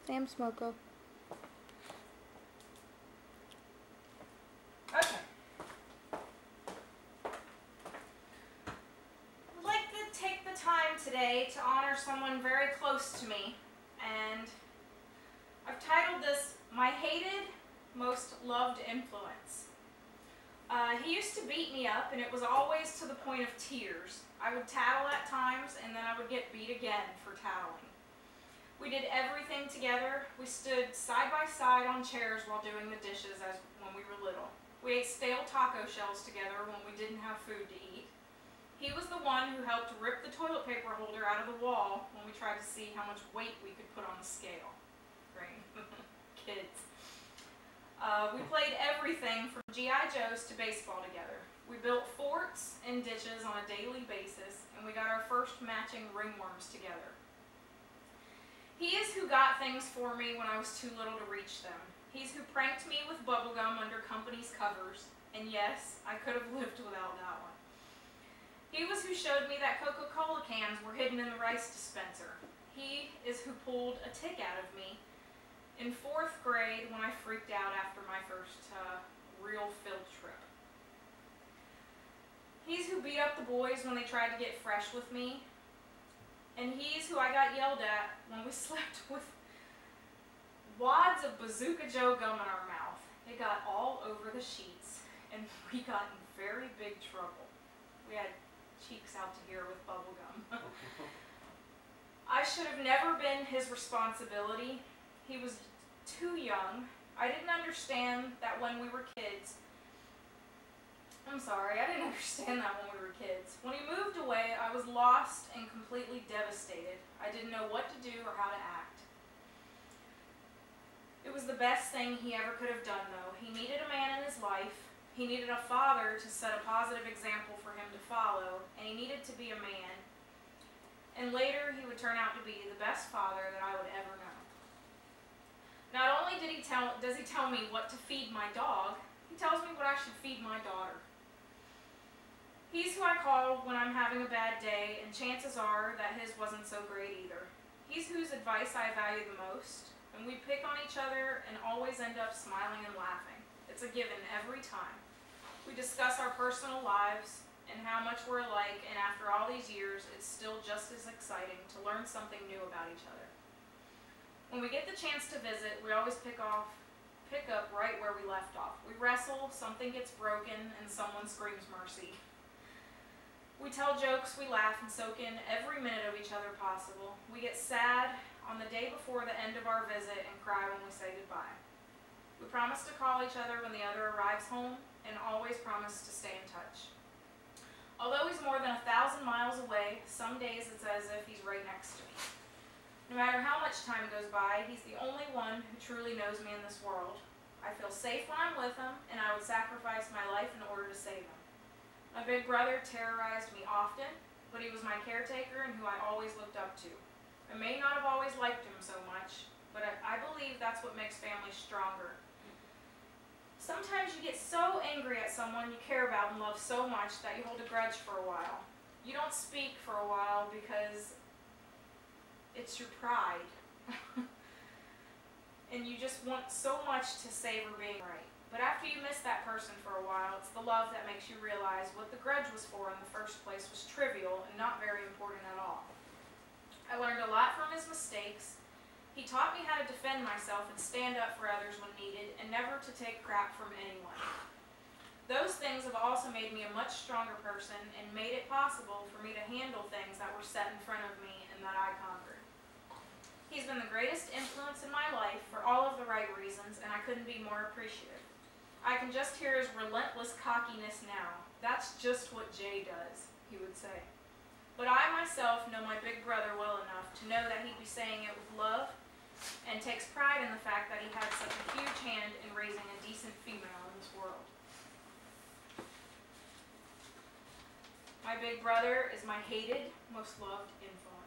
Damn Smoko. Okay. I'd like to take the time today to honor someone very close to me, and I've titled this, My Hated, Most Loved Influence. He used to beat me up, and it was always to the point of tears. I would tattle at times, and then I would get beat again for tattling. We did everything together. We stood side by side on chairs while doing the dishes as when we were little. We ate stale taco shells together when we didn't have food to eat. He was the one who helped rip the toilet paper holder out of the wall when we tried to see how much weight we could put on the scale. Great. Kids. We played everything from G.I. Joes to baseball together. We built forts and ditches on a daily basis, and we got our first matching ringworms together. He is who got things for me when I was too little to reach them. He's who pranked me with bubblegum under company's covers, and yes, I could have lived without that one. He was who showed me that Coca-Cola cans were hidden in the rice dispenser. He is who pulled a tick out of me in 4th grade when I freaked out after my first real field trip. He's who beat up the boys when they tried to get fresh with me. And he's who I got yelled at when we slept with wads of Bazooka Joe gum in our mouth. It got all over the sheets, and we got in very big trouble. We had cheeks out to here with bubble gum. I should have never been his responsibility. He was too young. I didn't understand that when we were kids. I didn't understand that when we were kids. When he moved away, I was lost and completely devastated. I didn't know what to do or how to act. It was the best thing he ever could have done, though. He needed a man in his life. He needed a father to set a positive example for him to follow, and he needed to be a man. And later, he would turn out to be the best father that I would ever know. Not only does he tell me what to feed my dog, he tells me what I should feed my daughter. He's who I call when I'm having a bad day, and chances are that his wasn't so great either. He's whose advice I value the most, and we pick on each other and always end up smiling and laughing. It's a given every time. We discuss our personal lives and how much we're alike, and after all these years, it's still just as exciting to learn something new about each other. When we get the chance to visit, we always pick up right where we left off. We wrestle, something gets broken, and someone screams mercy. We tell jokes, we laugh, and soak in every minute of each other possible. We get sad on the day before the end of our visit and cry when we say goodbye. We promise to call each other when the other arrives home, and always promise to stay in touch. Although he's more than 1,000 miles away, some days it's as if he's right next to me. No matter how much time goes by, he's the only one who truly knows me in this world. I feel safe when I'm with him, and I would sacrifice my life in order to save him. My big brother terrorized me often, but he was my caretaker and who I always looked up to. I may not have always liked him so much, but I believe that's what makes families stronger. Sometimes you get so angry at someone you care about and love so much that you hold a grudge for a while. You don't speak for a while because it's your pride. And you just want so much to savor being right. But after you miss that person for a while, it's the love that makes you realize what the grudge was for in the first place was trivial and not very important at all. I learned a lot from his mistakes. He taught me how to defend myself and stand up for others when needed, and never to take crap from anyone. Those things have also made me a much stronger person and made it possible for me to handle things that were set in front of me and that I conquered. He's been the greatest influence in my life for all of the right reasons, and I couldn't be more appreciative. I can just hear his relentless cockiness now. That's just what Jay does, he would say. But I myself know my big brother well enough to know that he'd be saying it with love and takes pride in the fact that he had such a huge hand in raising a decent female in this world. My big brother is my hated, most loved influence.